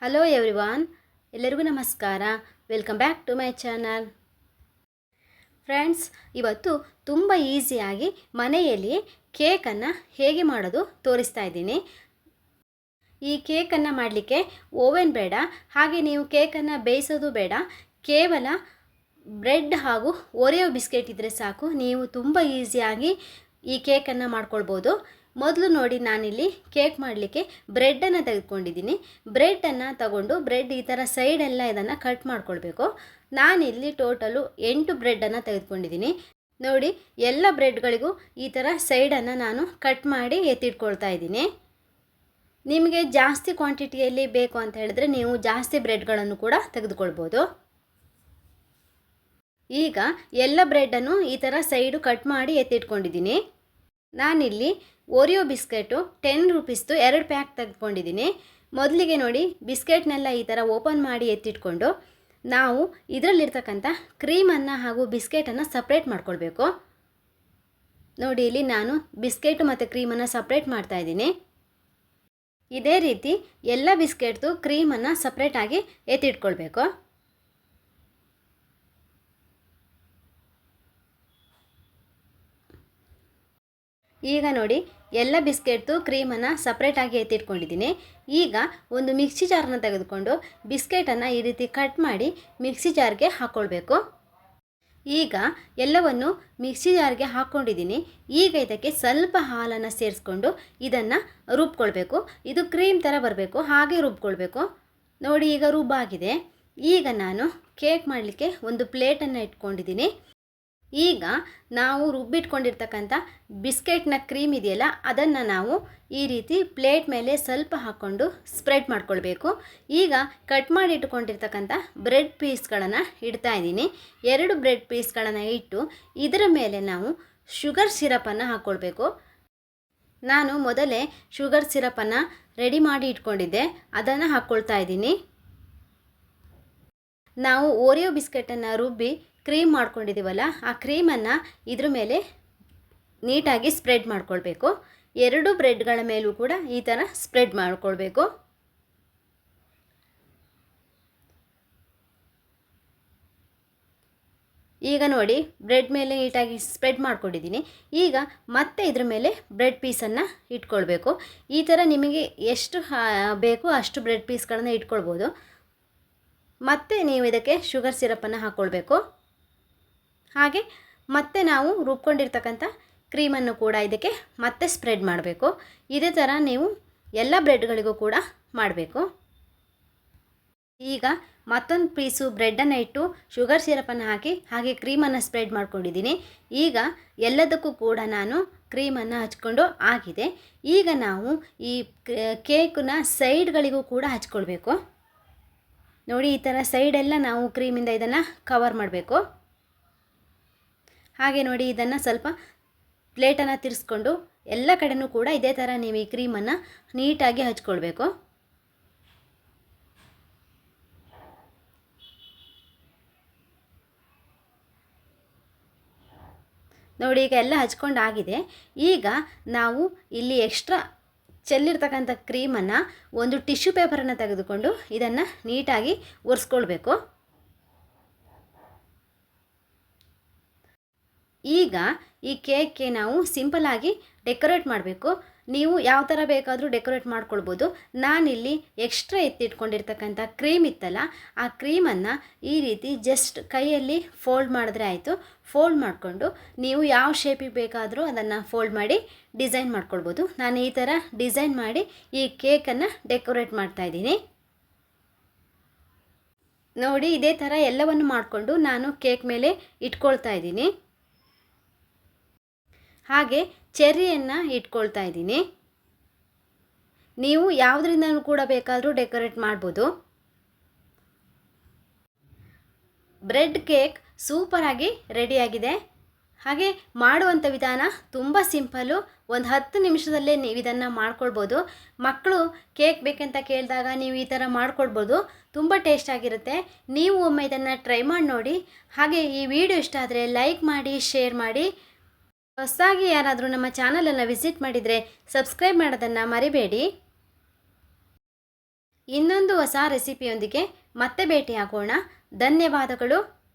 Hello everyone, ಎಲ್ಲರಿಗೂ ನಮಸ್ಕಾರ. Welcome back to my channel. Friends, ಇವತ್ತು ತುಂಬ ಈಸಿಯಾಗಿ ಮನೆಯಲ್ಲಿ ಕೇಕನ್ನು ಹೇಗೆ ಮಾಡೋದು ತೋರಿಸ್ತಾ ಇದ್ದೀನಿ. ಈ ಕೇಕನ್ನು ಮಾಡಲಿಕ್ಕೆ ಓವೆನ್ ಬೇಡ, ಹಾಗೆ ನೀವು ಕೇಕನ್ನು ಬೇಯಿಸೋದು ಬೇಡ. ಕೇವಲ ಬ್ರೆಡ್ ಹಾಗೂ ಓರಿಯೋ ಬಿಸ್ಕೆಟ್ ಇದ್ದರೆ ಸಾಕು, ನೀವು ತುಂಬ ಈಸಿಯಾಗಿ ಈ ಕೇಕನ್ನು ಮಾಡ್ಕೊಳ್ಬೋದು. ಮೊದಲು ನೋಡಿ, ನಾನಿಲ್ಲಿ ಕೇಕ್ ಮಾಡಲಿಕ್ಕೆ ಬ್ರೆಡ್ಡನ್ನು ತೆಗೆದುಕೊಂಡಿದ್ದೀನಿ. ಬ್ರೆಡ್ಡನ್ನು ತಗೊಂಡು ಬ್ರೆಡ್ ಈ ಥರ ಸೈಡೆಲ್ಲ ಇದನ್ನು ಕಟ್ ಮಾಡ್ಕೊಳ್ಬೇಕು. ನಾನಿಲ್ಲಿ ಟೋಟಲು 8 ಬ್ರೆಡ್ಡನ್ನು ತೆಗೆದುಕೊಂಡಿದ್ದೀನಿ. ನೋಡಿ, ಎಲ್ಲ ಬ್ರೆಡ್ಗಳಿಗೂ ಈ ಥರ ಸೈಡನ್ನು ನಾನು ಕಟ್ ಮಾಡಿ ಎತ್ತಿಟ್ಕೊಳ್ತಾ ಇದ್ದೀನಿ. ನಿಮಗೆ ಜಾಸ್ತಿ ಕ್ವಾಂಟಿಟಿಯಲ್ಲಿ ಬೇಕು ಅಂತ ಹೇಳಿದ್ರೆ ನೀವು ಜಾಸ್ತಿ ಬ್ರೆಡ್ಗಳನ್ನು ಕೂಡ ತೆಗೆದುಕೊಳ್ಬೋದು. ಈಗ ಎಲ್ಲ ಬ್ರೆಡ್ಡನ್ನು ಈ ಥರ ಸೈಡು ಕಟ್ ಮಾಡಿ ಎತ್ತಿಟ್ಕೊಂಡಿದ್ದೀನಿ. ನಾನಿಲ್ಲಿ ಓರಿಯೋ ಬಿಸ್ಕೆಟು 10 ರೂಪೀಸ್ದು 2 ಪ್ಯಾಕ್ ತೆಗೆದುಕೊಂಡಿದ್ದೀನಿ. ಮೊದಲಿಗೆ ನೋಡಿ, ಬಿಸ್ಕೆಟ್ನೆಲ್ಲ ಈ ಥರ ಓಪನ್ ಮಾಡಿ ಎತ್ತಿಟ್ಕೊಂಡು ನಾವು ಇದರಲ್ಲಿರ್ತಕ್ಕಂಥ ಕ್ರೀಮನ್ನು ಹಾಗೂ ಬಿಸ್ಕೆಟನ್ನು ಸಪ್ರೇಟ್ ಮಾಡ್ಕೊಳ್ಬೇಕು. ನೋಡಿ, ಇಲ್ಲಿ ನಾನು ಬಿಸ್ಕೆಟು ಮತ್ತು ಕ್ರೀಮನ್ನು ಸಪ್ರೇಟ್ ಮಾಡ್ತಾಯಿದ್ದೀನಿ. ಇದೇ ರೀತಿ ಎಲ್ಲ ಬಿಸ್ಕೆಟ್ದು ಕ್ರೀಮನ್ನು ಸಪ್ರೇಟಾಗಿ ಎತ್ತಿಟ್ಕೊಳ್ಬೇಕು. ಈಗ ನೋಡಿ, ಎಲ್ಲ ಬಿಸ್ಕೆಟ್ದು ಕ್ರೀಮನ್ನು ಸಪ್ರೇಟಾಗಿ ಎತ್ತಿಟ್ಕೊಂಡಿದ್ದೀನಿ. ಈಗ ಒಂದು ಮಿಕ್ಸಿ ಜಾರನ್ನು ತೆಗೆದುಕೊಂಡು ಬಿಸ್ಕೆಟನ್ನು ಈ ರೀತಿ ಕಟ್ ಮಾಡಿ ಮಿಕ್ಸಿ ಜಾರ್ಗೆ ಹಾಕ್ಕೊಳ್ಬೇಕು. ಈಗ ಎಲ್ಲವನ್ನು ಮಿಕ್ಸಿ ಜಾರ್ಗೆ ಹಾಕ್ಕೊಂಡಿದ್ದೀನಿ. ಈಗ ಇದಕ್ಕೆ ಸ್ವಲ್ಪ ಹಾಲನ್ನು ಸೇರಿಸ್ಕೊಂಡು ಇದನ್ನು ರುಬ್ಕೊಳ್ಬೇಕು. ಇದು ಕ್ರೀಮ್ ಥರ ಬರಬೇಕು, ಹಾಗೆ ರುಬ್ಕೊಳ್ಬೇಕು. ನೋಡಿ, ಈಗ ರುಬ್ಬಾಗಿದೆ. ಈಗ ನಾನು ಕೇಕ್ ಮಾಡಲಿಕ್ಕೆ ಒಂದು ಪ್ಲೇಟನ್ನು ಇಟ್ಕೊಂಡಿದ್ದೀನಿ. ಈಗ ನಾವು ರುಬ್ಬಿಟ್ಕೊಂಡಿರ್ತಕ್ಕಂಥ ಬಿಸ್ಕೆಟ್ನ ಕ್ರೀಮ್ ಇದೆಯಲ್ಲ, ಅದನ್ನು ನಾವು ಈ ರೀತಿ ಪ್ಲೇಟ್ ಮೇಲೆ ಸ್ವಲ್ಪ ಹಾಕ್ಕೊಂಡು ಸ್ಪ್ರೆಡ್ ಮಾಡ್ಕೊಳ್ಬೇಕು. ಈಗ ಕಟ್ ಮಾಡಿ ಇಟ್ಕೊಂಡಿರ್ತಕ್ಕಂಥ ಬ್ರೆಡ್ ಪೀಸ್ಗಳನ್ನು ಇಡ್ತಾ ಇದ್ದೀನಿ. 2 ಬ್ರೆಡ್ ಪೀಸ್ಗಳನ್ನು ಇಟ್ಟು ಇದರ ಮೇಲೆ ನಾವು ಶುಗರ್ ಸಿರಪನ್ನು ಹಾಕ್ಕೊಳ್ಬೇಕು. ನಾನು ಮೊದಲೇ ಶುಗರ್ ಸಿರಪನ್ನು ರೆಡಿ ಮಾಡಿ ಇಟ್ಕೊಂಡಿದ್ದೆ, ಅದನ್ನು ಹಾಕ್ಕೊಳ್ತಾ ಇದ್ದೀನಿ. ನಾವು ಓರಿಯೋ ಬಿಸ್ಕೆಟನ್ನು ರುಬ್ಬಿ ಕ್ರೀಮ್ ಮಾಡ್ಕೊಂಡಿದ್ದೀವಲ್ಲ, ಆ ಕ್ರೀಮನ್ನು ಇದ್ರ ಮೇಲೆ ನೀಟಾಗಿ ಸ್ಪ್ರೆಡ್ ಮಾಡ್ಕೊಳ್ಬೇಕು. 2 ಬ್ರೆಡ್ಗಳ ಮೇಲೂ ಕೂಡ ಈ ಥರ ಸ್ಪ್ರೆಡ್ ಮಾಡ್ಕೊಳ್ಬೇಕು. ಈಗ ನೋಡಿ, ಬ್ರೆಡ್ ಮೇಲೆ ನೀಟಾಗಿ ಸ್ಪ್ರೆಡ್ ಮಾಡ್ಕೊಂಡಿದ್ದೀನಿ. ಈಗ ಮತ್ತೆ ಇದ್ರ ಮೇಲೆ ಬ್ರೆಡ್ ಪೀಸನ್ನು ಇಟ್ಕೊಳ್ಬೇಕು. ಈ ಥರ ನಿಮಗೆ ಎಷ್ಟು ಬೇಕು ಅಷ್ಟು ಬ್ರೆಡ್ ಪೀಸ್ಗಳನ್ನು ಇಟ್ಕೊಳ್ಬೋದು. ಮತ್ತೆ ನೀವು ಇದಕ್ಕೆ ಶುಗರ್ ಸಿರಪನ್ನು ಹಾಕ್ಕೊಳ್ಬೇಕು. ಹಾಗೆ ಮತ್ತೆ ನಾವು ರುಬ್ಕೊಂಡಿರ್ತಕ್ಕಂಥ ಕ್ರೀಮನ್ನು ಕೂಡ ಇದಕ್ಕೆ ಮತ್ತೆ ಸ್ಪ್ರೆಡ್ ಮಾಡಬೇಕು. ಇದೇ ಥರ ನೀವು ಎಲ್ಲ ಬ್ರೆಡ್ಗಳಿಗೂ ಕೂಡ ಮಾಡಬೇಕು. ಈಗ ಮತ್ತೊಂದು ಪೀಸು ಬ್ರೆಡ್ಡನ್ನು ಇಟ್ಟು ಶುಗರ್ ಸಿರಪನ್ನು ಹಾಕಿ ಹಾಗೆ ಕ್ರೀಮನ್ನು ಸ್ಪ್ರೆಡ್ ಮಾಡ್ಕೊಂಡಿದ್ದೀನಿ. ಈಗ ಎಲ್ಲದಕ್ಕೂ ಕೂಡ ನಾನು ಕ್ರೀಮನ್ನು ಹಚ್ಕೊಂಡು ಆಗಿದೆ. ಈಗ ನಾವು ಈ ಕೇಕನ್ನ ಸೈಡ್ಗಳಿಗೂ ಕೂಡ ಹಚ್ಕೊಳ್ಬೇಕು. ನೋಡಿ, ಈ ಥರ ಸೈಡೆಲ್ಲ ನಾವು ಕ್ರೀಮಿಂದ ಇದನ್ನು ಕವರ್ ಮಾಡಬೇಕು. ಹಾಗೆ ನೋಡಿ, ಇದನ್ನು ಸ್ವಲ್ಪ ಪ್ಲೇಟನ್ನು ತಿರ್ಸ್ಕೊಂಡು ಎಲ್ಲ ಕಡೆನೂ ಕೂಡ ಇದೇ ಥರ ನೀವು ಈ ಕ್ರೀಮನ್ನು ನೀಟಾಗಿ ಹಚ್ಕೊಳ್ಬೇಕು. ನೋಡಿ, ಈಗ ಎಲ್ಲ ಹಚ್ಕೊಂಡಾಗಿದೆ. ಈಗ ನಾವು ಇಲ್ಲಿ ಎಕ್ಸ್ಟ್ರಾ ಚೆಲ್ಲಿರ್ತಕ್ಕಂಥ ಕ್ರೀಮನ್ನು ಒಂದು ಟಿಶ್ಯೂ ಪೇಪರನ್ನು ತೆಗೆದುಕೊಂಡು ಇದನ್ನು ನೀಟಾಗಿ ಒರೆಸ್ಕೊಳ್ಬೇಕು. ಈಗ ಈ ಕೇಕ್ಗೆ ನಾವು ಸಿಂಪಲಾಗಿ ಡೆಕೋರೇಟ್ ಮಾಡಬೇಕು. ನೀವು ಯಾವ ಥರ ಬೇಕಾದರೂ ಡೆಕೋರೇಟ್ ಮಾಡ್ಕೊಳ್ಬೋದು. ನಾನಿಲ್ಲಿ ಎಕ್ಸ್ಟ್ರಾ ಎತ್ತಿಟ್ಕೊಂಡಿರ್ತಕ್ಕಂಥ ಕ್ರೀಮ್ ಇತ್ತಲ್ಲ, ಆ ಕ್ರೀಮನ್ನು ಈ ರೀತಿ ಜಸ್ಟ್ ಕೈಯಲ್ಲಿ ಫೋಲ್ಡ್ ಮಾಡಿದ್ರೆ ಆಯಿತು. ಫೋಲ್ಡ್ ಮಾಡಿಕೊಂಡು ನೀವು ಯಾವ ಶೇಪಿಗೆ ಬೇಕಾದರೂ ಅದನ್ನು ಫೋಲ್ಡ್ ಮಾಡಿ ಡಿಸೈನ್ ಮಾಡ್ಕೊಳ್ಬೋದು. ನಾನು ಈ ಥರ ಡಿಸೈನ್ ಮಾಡಿ ಈ ಕೇಕನ್ನು ಡೆಕೋರೇಟ್ ಮಾಡ್ತಾಯಿದ್ದೀನಿ. ನೋಡಿ, ಇದೇ ಥರ ಎಲ್ಲವನ್ನು ಮಾಡಿಕೊಂಡು ನಾನು ಕೇಕ್ ಮೇಲೆ ಇಟ್ಕೊಳ್ತಾ ಇದ್ದೀನಿ. ಹಾಗೆ ಚೆರ್ರಿಯನ್ನು ಇಟ್ಕೊಳ್ತಾ ಇದ್ದೀನಿ. ನೀವು ಯಾವುದರಿಂದನೂ ಕೂಡ ಬೇಕಾದರೂ ಡೆಕೋರೇಟ್ ಮಾಡ್ಬೋದು. ಬ್ರೆಡ್ ಕೇಕ್ ಸೂಪರಾಗಿ ರೆಡಿಯಾಗಿದೆ. ಹಾಗೆ ಮಾಡುವಂಥ ವಿಧಾನ ತುಂಬ ಸಿಂಪಲ್ಲು. ಒಂದು 10 ನಿಮಿಷದಲ್ಲೇ ನೀವು ಇದನ್ನು ಮಾಡ್ಕೊಳ್ಬೋದು. ಮಕ್ಕಳು ಕೇಕ್ ಬೇಕಂತ ಕೇಳಿದಾಗ ನೀವು ಈ ಥರ ಮಾಡ್ಕೊಳ್ಬೋದು. ತುಂಬ ಟೇಸ್ಟಾಗಿರುತ್ತೆ. ನೀವು ಒಮ್ಮೆ ಇದನ್ನು ಟ್ರೈ ಮಾಡಿ ನೋಡಿ. ಹಾಗೆ ಈ ವಿಡಿಯೋ ಇಷ್ಟ ಆದರೆ ಲೈಕ್ ಮಾಡಿ, ಶೇರ್ ಮಾಡಿ. ಹೊಸದಾಗಿ ಯಾರಾದರೂ ನಮ್ಮ ಚಾನಲನ್ನು ವಿಸಿಟ್ ಮಾಡಿದರೆ ಸಬ್ಸ್ಕ್ರೈಬ್ ಮಾಡೋದನ್ನು ಮರಿಬೇಡಿ. ಇನ್ನೊಂದು ಹೊಸ ರೆಸಿಪಿಯೊಂದಿಗೆ ಮತ್ತೆ ಭೇಟಿಯಾಗೋಣ. ಧನ್ಯವಾದಗಳು.